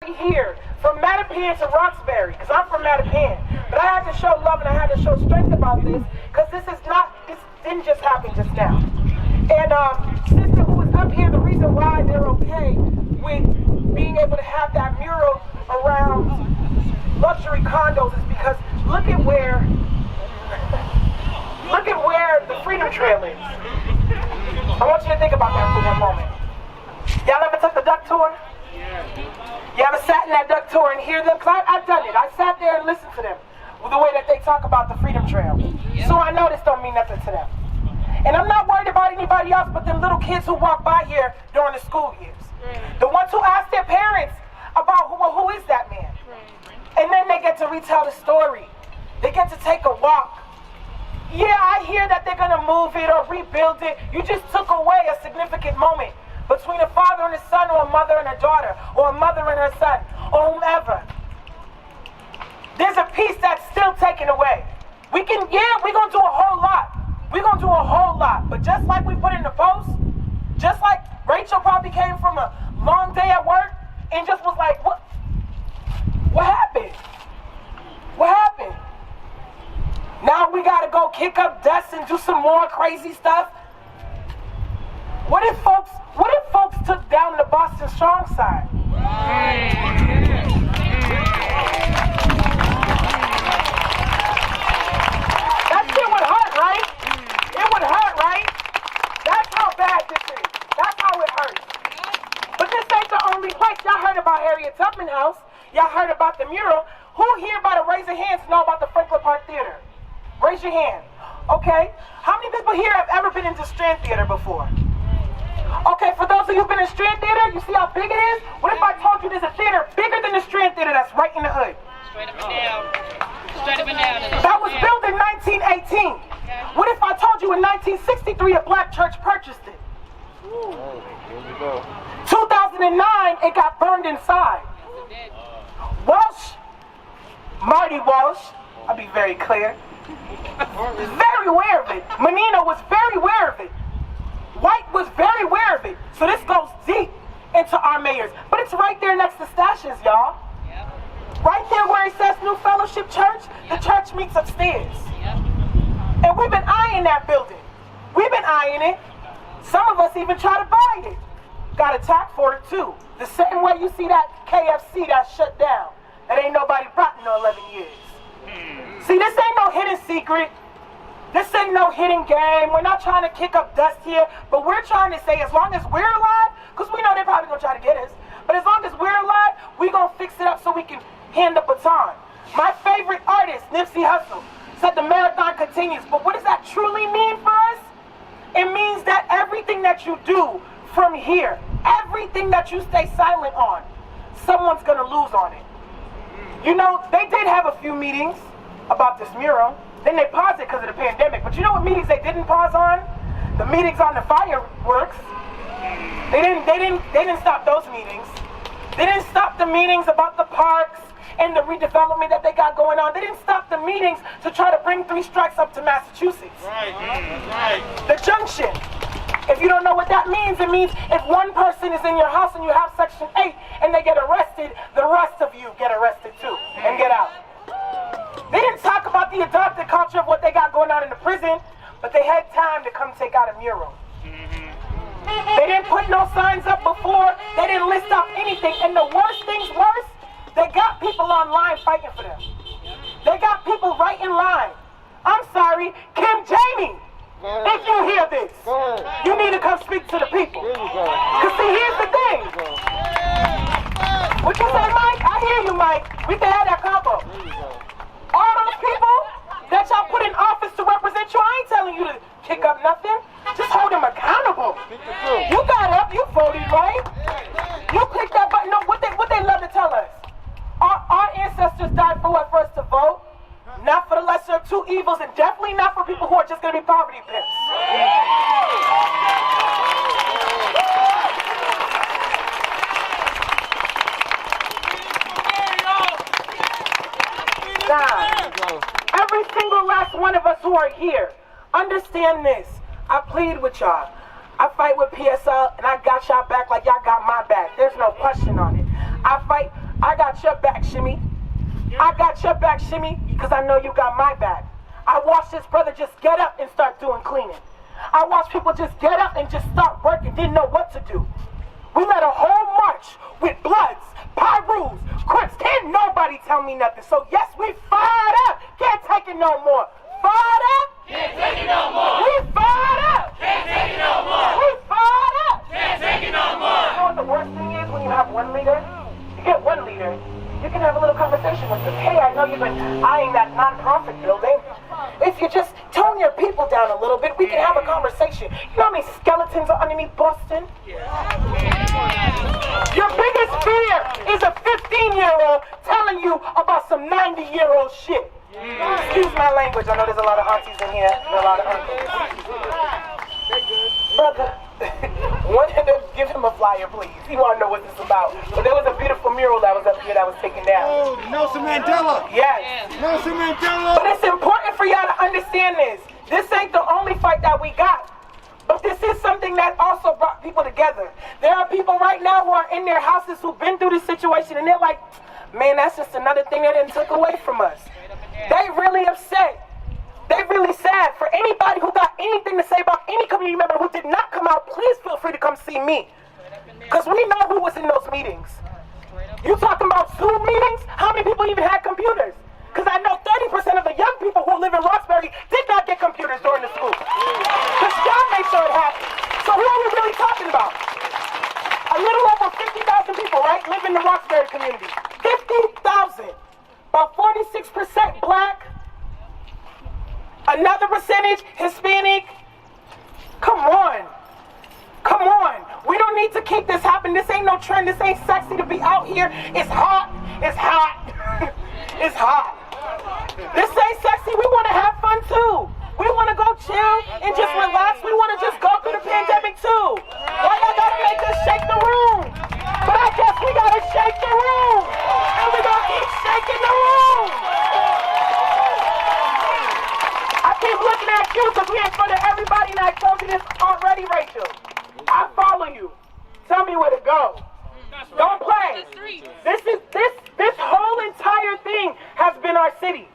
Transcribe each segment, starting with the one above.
Here from Mattapan to Roxbury, because I'm from Mattapan, but I had to show love and I had to show strength about this, because this didn't just happen just now. And sister who was up here, the reason why they're okay with being able to have that mural around luxury condos is because look at where the Freedom Trail is. I want you to think about that for one moment. Y'all ever took the duck tour? You ever sat in that duck tour and hear them? Because I've done it. I sat there and listened to them with the way that they talk about the Freedom Trail. So I know this don't mean nothing to them. And I'm not worried about anybody else but them little kids who walk by here during the school years. The ones who ask their parents about who is that man. And then they get to retell the story. They get to take a walk. Yeah, I hear that they're going to move it or rebuild it. You just took away a significant moment between a father and a son, or a mother and a daughter, or a mother and her son, or whomever. There's a piece that's still taken away. We're going to do a whole lot. We're going to do a whole lot. But just like we put in the post, just like Rachel probably came from a long day at work and just was like, what happened? What happened? Now we got to go kick up dust and do some more crazy stuff. What if folks took down the Boston Strong side? That shit would hurt, right? It would hurt, right? That's how bad this is. That's how it hurts. But this ain't the only place. Y'all heard about Harriet Tubman House. Y'all heard about the mural. Who here by the raise of hands know about the Franklin Park Theater? Raise your hand. Okay. How many people here have ever been into Strand Theater before? Okay, for those of you who've been in Strand Theater, you see how big it is? What if I told you there's a theater bigger than the Strand Theater that's right in the hood? Straight up and down. Straight up and down. That was built in 1918. What if I told you in 1963 a black church purchased it? 2009, it got burned inside. Walsh, Marty Walsh, I'll be very clear, is very aware of it. Menino was very aware of it. White was very aware of it. So this goes deep into our mayors. But it's right there next to Stashes, y'all. Yep. Right there where it says New Fellowship Church, the church meets upstairs. Yep. And we've been eyeing that building. We've been eyeing it. Some of us even try to buy it. Got attacked for it too. The same way you see that KFC that shut down. That ain't nobody brought in 11 years. See, this ain't no hidden secret. This ain't no hidden game. We're not trying to kick up dust here, but we're trying to say as long as we're alive, because we know they're probably going to try to get us, but as long as we're alive, we're going to fix it up so we can hand the baton. My favorite artist, Nipsey Hussle, said the marathon continues, but what does that truly mean for us? It means that everything that you do from here, everything that you stay silent on, someone's going to lose on it. You know, they did have a few meetings about this mural. Then they paused it because of the pandemic. But you know what meetings they didn't pause on? The meetings on the fireworks. They didn't stop those meetings. They didn't stop the meetings about the parks and the redevelopment that they got going on. They didn't stop the meetings to try to bring 3 strikes up to Massachusetts. Right. The junction. If you don't know what that means, it means if one person is in your house and you have Section 8 and they get arrested, the rest of you get arrested too and get out. They didn't talk about the adopted culture of what they got going on in the prison, but they had time to come take out a mural. They didn't put no signs up before. They didn't list out anything. And the worst thing's worse, they got people online fighting for them. They got people right in line. I'm sorry, Kim Jamie, if you hear this, you need to come speak to the people. Because see, here's the thing. What you say, Mike? I hear you, Mike. We can have that combo. All those people that y'all put in office to represent you, I ain't telling you to kick up nothing. Just hold them accountable. You got up, you voted, right? You clicked that button. No, what they love to tell us. Our ancestors died for what? For us to vote? Not for the lesser of two evils, and definitely not for people who are just going to be poverty pimps. Now, every single last one of us who are here, understand this. I plead with y'all. I fight with PSL, and I got y'all back like y'all got my back. There's no question on it. I I got your back, Shimmy. I got your back, Shimmy, because I know you got my back. I watched this brother just get up and start doing cleaning. I watched people just get up and just start working, didn't know what to do. We led a whole march with Bloods, Pyrus, Crips. Can't nobody tell me nothing. So yes, we fired up. Can't take it no more. Fired up. Can't take it no more. We fired up. Can't take it no more. We fired up. Can't take it no more. You know what the worst thing is when you have one leader? You get one leader, you can have a little conversation with them. Hey, I know you've been eyeing that non-profit building. If you just tone your people down a little bit, we can have a conversation. You know how many skeletons are underneath Boston? Your biggest fear is a 15-year-old telling you about some 90-year-old shit. Excuse my language. I know there's a lot of aunties in here and a lot of uncles. Brother, give him a flyer, please. He want to know what this is about. But there was a beautiful mural that was up here that was taken down. Oh, Nelson Mandela. Yes. Nelson Mandela. But it's important for y'all to understand this. This ain't the only fight that we got. But this is something that also brought people together. There are people right now who are in their houses who've been through this situation and they're like, man, that's just another thing that didn't took away from us. They really upset. They really sad. For anybody who got anything to say about any community member who did not come out, please feel free to come see me. Because we know who was in those meetings. You talking about Zoom meetings? How many people even had computers? Because I know 30% of the young people who live in Roxbury did not get computers during the school. Because y'all made sure it happened. So who are we really talking about? A little over 50,000 people, right, live in the Roxbury community. 50,000. About 46% black. Another percentage Hispanic. Come on. Come on. We don't need to keep this happening. This ain't no trend. This ain't sexy to be out here. It's hot. It's hot. It's hot. This ain't sexy. We want to have fun too. We want to go chill and just relax. We want to just go through the pandemic too. Why y'all gotta make us shake the room? But I guess we gotta shake the room. And we gonna keep shaking the room. I keep looking at you because we in front of everybody and I told you this already, Rachel. I follow you. Tell me where to go. Don't play. This whole entire thing has been our city.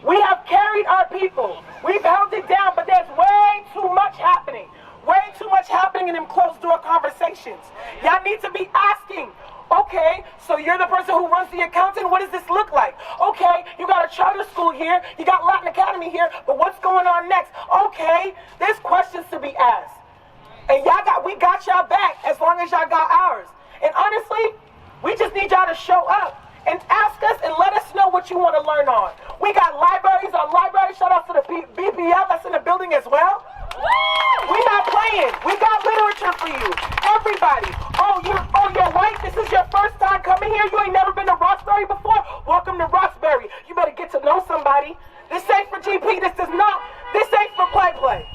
We have carried our people. We've held it down, but there's way too much happening. Way too much happening in them closed door conversations. Y'all need to be asking, okay, so you're the person who runs the accounting, what does this look like? Okay, you got a charter school here, you got Latin Academy here, but what's going on next? Okay, there's questions to be asked. And we got y'all back as long as y'all got ours. And honestly, we just need y'all to show up and ask us and let us know what you want to learn on. We got libraries on libraries. Shout out to the BPL that's in the building as well. We're not playing. We got literature for you. Everybody. Oh, you're white? This is your first time coming here? You ain't never been to Roxbury before? Welcome to Roxbury. You better get to know somebody. This ain't for GP. This ain't for play.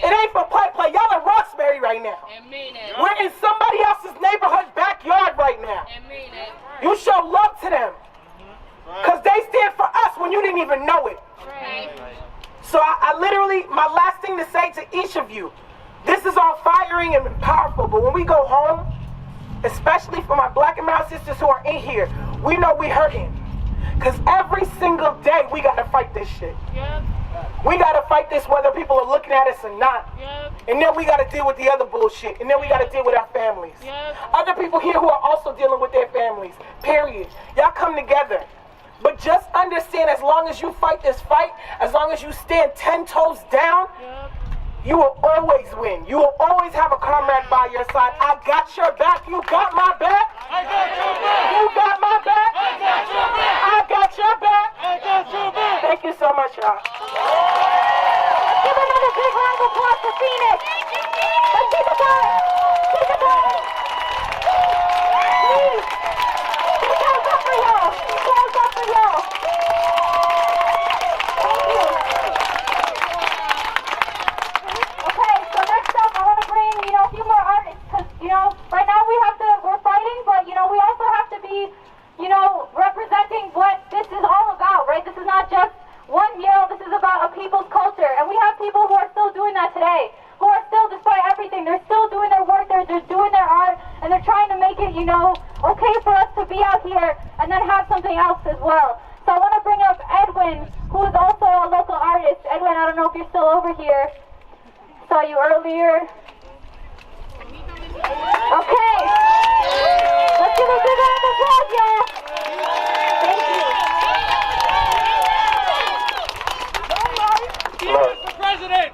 It ain't for play. Y'all in Roxbury right now. We're in somebody else's neighborhood backyard right now. You show love to them. Because they stand for us when you didn't even know it. So I literally, my last thing to say to each of you, this is all firing and powerful, but when we go home, especially for my black and brown sisters who are in here, we know we're hurting. Because every single day we got to fight this shit. We got to fight this whether people are looking at us or not. And then we got to deal with the other bullshit. And then we got to deal with our families. Other people here who are also dealing with their families. Period. Y'all come together. But just understand, as long as you fight this fight, as long as you stand 10 toes down, you will always win. You will always have a comrade by your side. I got your back. You got my back. I got your back. You got my back. I got your back. I got your back. I got your back. Thank you so much, y'all. Let's give another big round of applause for Phoenix. Let's keep it going. Keep it going. Please. Keep hands up for y'all. Keep hands up for y'all. Thank you. Okay, so next up I want to bring, a few more artists. Because, right now we're fighting, but, we also have to be, representing what this is all about, right? This is not just one mural, this is about a people's culture. And we have people who are still doing that today, who are still and then have something else as well. So I want to bring up Edwin, who is also a local artist. Edwin, I don't know if you're still over here. Saw you earlier. Okay. Let's give a big round of applause, y'all. Thank you. Mr. President!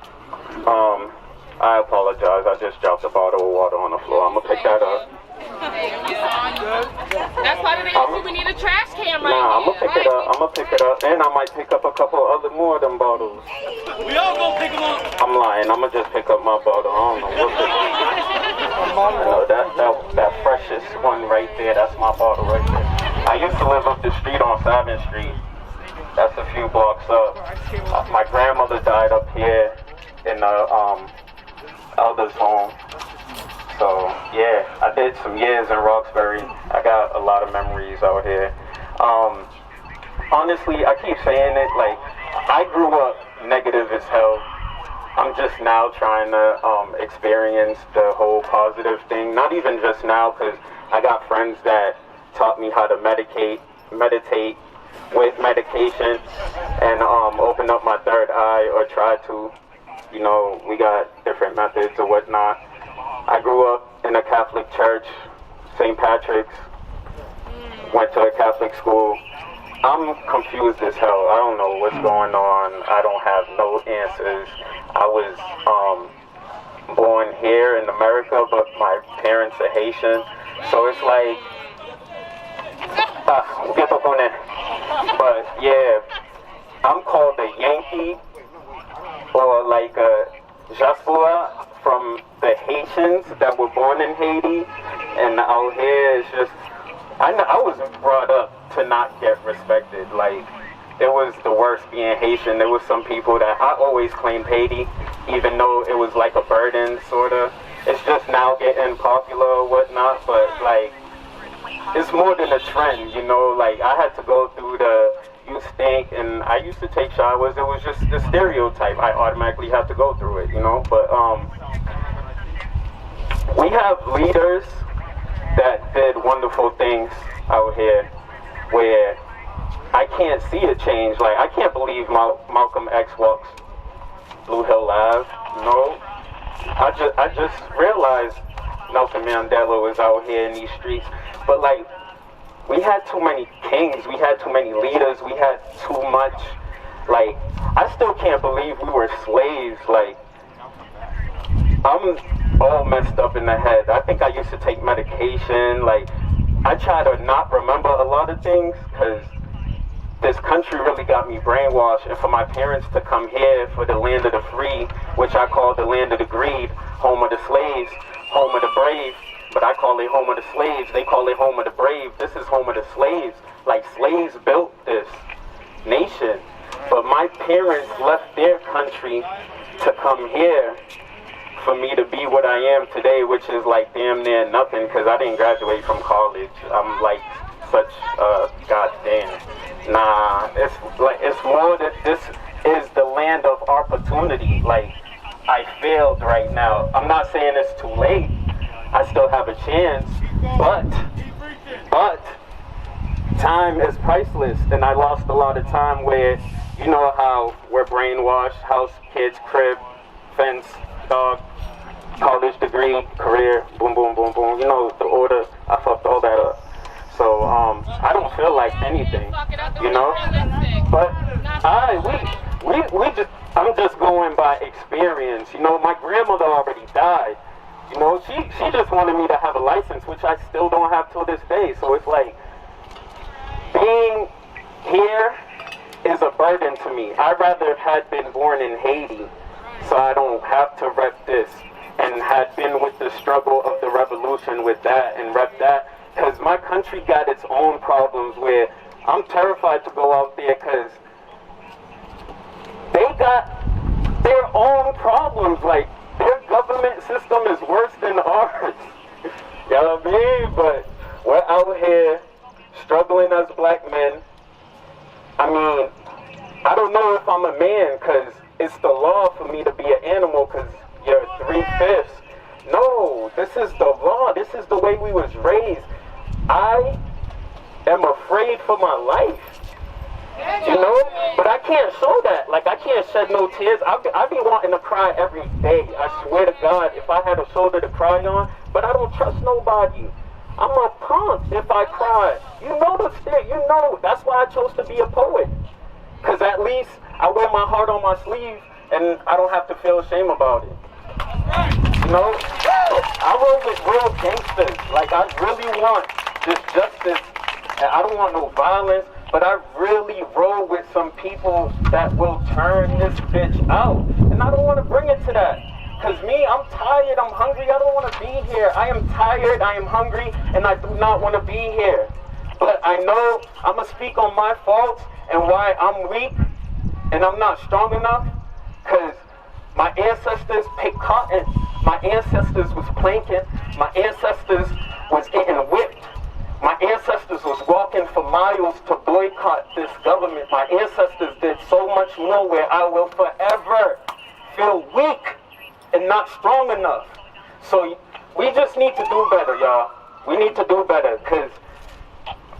I apologize. I just dropped a bottle of water on the floor. I'm gonna pick that up. That's why they asked you we need a trash can right Nah, I'm here. gonna pick it up. I'm gonna pick it up, and I might pick up a couple other more of them bottles. We all gonna pick them up. I'm lying. I'm gonna just pick up my bottle. I don't know what it is. That freshest one right there. That's my bottle right there. I used to live up the street on 7th Street. That's a few blocks up. My grandmother died up here in the elders home. So yeah, I did some years in Roxbury. I got a lot of memories out here. Honestly, I keep saying it, like, I grew up negative as hell. I'm just now trying to experience the whole positive thing. Not even just now, because I got friends that taught me how to meditate with medication and open up my third eye, or try to. You know, we got different methods or whatnot. I grew up in a Catholic church, St. Patrick's, went to a Catholic school. I'm confused as hell. I don't know what's going on. I don't have no answers. I was born here in America, but my parents are Haitian. So it's like, get up on it. But yeah, I'm called a Yankee, or like a Jaspoa from the Haitians that were born in Haiti. And out here it's just, I was brought up to not get respected. Like, it was the worst being Haitian. There was some people that I always claimed Haiti, even though it was like a burden, sorta. It's just now getting popular or whatnot, but like, it's more than a trend, you know. Like, I had to go through the you stink, and I used to take showers. It was just the stereotype. I automatically have to go through it, you know. But we have leaders that did wonderful things out here where I can't see a change. Like, I can't believe Malcolm X walks Blue Hill Ave. No, I just realized Nelson Mandela was out here in these streets. But like, we had too many kings, we had too many leaders, we had too much. Like, I still can't believe we were slaves. Like, I'm all messed up in the head. I think I used to take medication. Like, I try to not remember a lot of things, because this country really got me brainwashed. And for my parents to come here for the land of the free, which I call the land of the greed, home of the slaves, home of the brave, but I call it home of the slaves. They call it home of the brave. This is home of the slaves. Like, slaves built this nation. But my parents left their country to come here for me to be what I am today, which is like damn near nothing, because I didn't graduate from college. I'm like such goddamn. Nah, it's more that this is the land of opportunity. Like, I failed right now. I'm not saying it's too late. I still have a chance, but time is priceless, and I lost a lot of time where, you know how we're brainwashed, house, kids, crib, fence, dog, college degree, career, boom, boom, boom, boom. You know the order. I fucked all that up. So I don't feel like anything, you know. But I'm just going by experience. You know, my grandmother already died. You know, she just wanted me to have a license, which I still don't have till this day. So it's like, being here is a burden to me. I'd rather have had been born in Haiti, so I don't have to rep this, and had been with the struggle of the revolution with that and rep that, because my country got its own problems where I'm terrified to go out there, because they got their own problems. Like, their government system is worse than ours. You know what I mean? But we're out here struggling as black men. I mean, I don't know if I'm a man, because it's the law for me to be an animal, because you're 3/5. No, this is the law. This is the way we was raised. I am afraid for my life. You know? But I can't show that. Like, I can't shed no tears. I be wanting to cry every day. I swear to God, if I had a shoulder to cry on. But I don't trust nobody. I'm a punk if I cry. You know the shit. You know. That's why I chose to be a poet. Because at least I wear my heart on my sleeve and I don't have to feel shame about it. You know? I roll with real gangsters. Like, I really want this justice. And I don't want no violence. But I really roll with some people that will turn this bitch out. And I don't want to bring it to that. Because me, I'm tired, I'm hungry, I don't want to be here. I am tired, I am hungry, and I do not want to be here. But I know I'm going to speak on my faults and why I'm weak and I'm not strong enough. Because my ancestors picked cotton. My ancestors was planking. My ancestors was getting whipped. My ancestors was walking for miles to boycott this government. My ancestors did so much more where I will forever feel weak and not strong enough. So we just need to do better, y'all. We need to do better because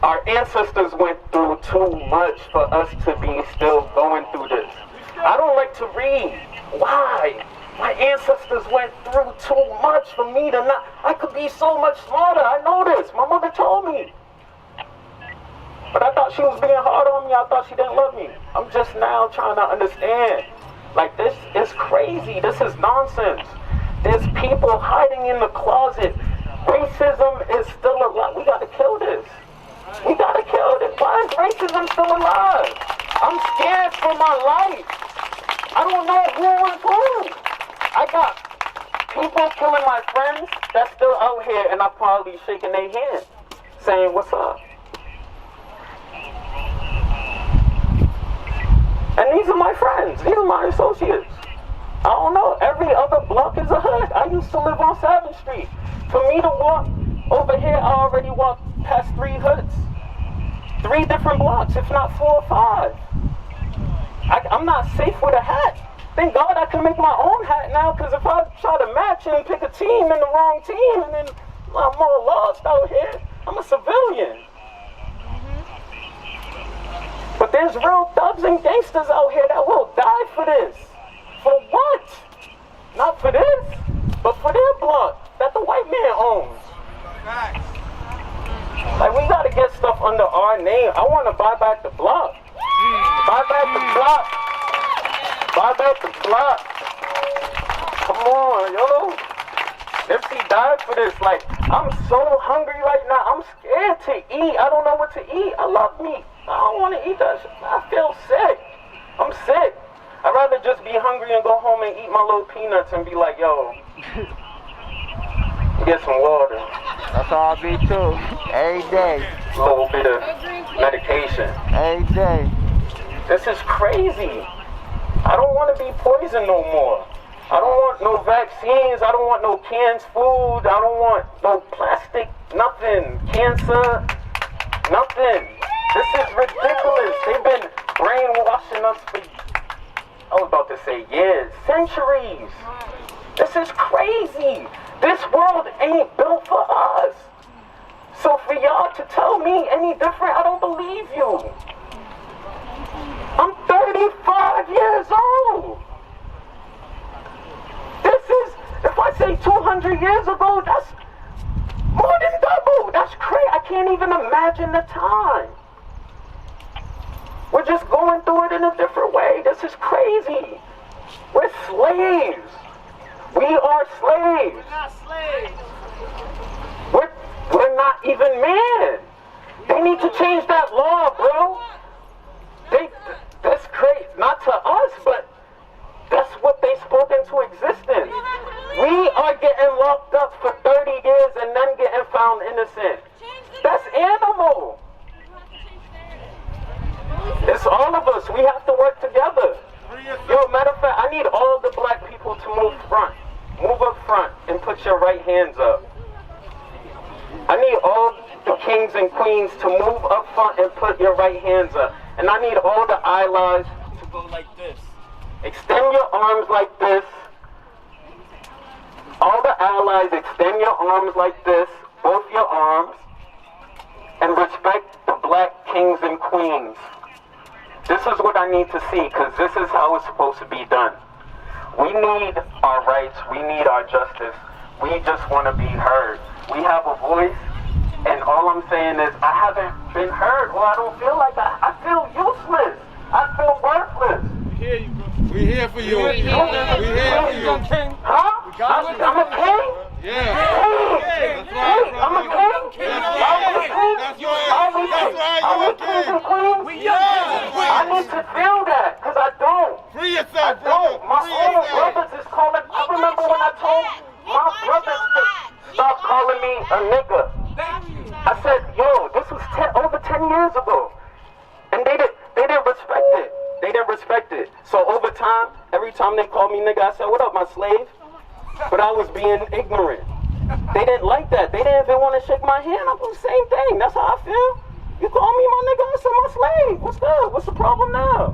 our ancestors went through too much for us to be still going through this. I don't like to read. Why? My ancestors went through too much for me to not. I could be so much smarter. I know this. My mother told me. But I thought she was being hard on me. I thought she didn't love me. I'm just now trying to understand. Like, this is crazy. This is nonsense. There's people hiding in the closet. Racism is still alive. We got to kill this. We got to kill this. Why is racism still alive? I'm scared for my life. I don't know who is who. I got people killing my friends that's still out here, and I'm probably shaking their hand, saying, what's up? And these are my friends. These are my associates. I don't know. Every other block is a hood. I used to live on 7th Street. For me to walk over here, I already walked past 3 hoods. 3 different blocks, if not 4 or 5. I'm not safe with a hat. Thank God I can make my own hat now, because if I try to match and pick a team and the wrong team, and then I'm more lost out here, I'm a civilian. But there's real thugs and gangsters out here that will die for this. For what? Not for this, but for their block that the white man owns. Like, we gotta get stuff under our name. I want to buy back the block. Buy back the block. Buy back the block. Come on, yo. Nipsey died for this. Like, I'm so hungry right now. I'm scared to eat. I don't know what to eat. I love meat. I don't want to eat that shit. I feel sick. I'm sick. I'd rather just be hungry and go home and eat my little peanuts and be like, yo, get some water. That's how I be too. Every day. A little bit of medication. Every day. This is crazy. I don't want to be poisoned no more. I don't want no vaccines. I don't want no canned food. I don't want no plastic, nothing. Cancer, nothing. This is ridiculous. They've been brainwashing us for, I was about to say years, centuries. This is crazy. This world ain't built for us. So for y'all to tell me any different, I don't believe you. I'm 35 years old. This is, if I say 200 years ago, that's more than double. That's crazy. I can't even imagine the time. We're just going through it in a different way. This is crazy. We're slaves. We are slaves. We're not slaves. We're not even men. They need to change that law, bro. That's crazy. Not to us, but that's what they spoke into existence. We are getting locked up for 30 years and then getting found innocent. That's animal. It's all of us. We have to work together. Yo, matter of fact, I need all the black people to move front. Move up front and put your right hands up. I need all the kings and queens to move up front and put your right hands up. And I need all the allies to go like this. Extend your arms like this. All the allies, extend your arms like this. Both your arms. And respect the kings and queens. This is what I need to see, because this is how it's supposed to be done. We need our rights. We need our justice. We just want to be heard. We have a voice, and all I'm saying is I haven't been heard. Well, I don't feel like I feel useless. I feel worthless. We hear you, bro. We here for you. We here for you. Huh? I'm a king? Yeah. That's right. I'm a king? That's right. Are we kings and queens? I need to feel that, because I don't. Free yourself, I brother. don't. My own brothers is calling. I remember when I told my brothers to stop calling me a nigga. I said, yo, this was over 10 years ago. And they didn't respect it. They didn't respect it. So over time, every time they called me nigga, I said, what up, my slave? But I was being ignorant. They didn't like that. They didn't even want to shake my hand. I'm the same thing. That's how I feel. You call me my nigga, I said my slave. What's good? What's the problem now?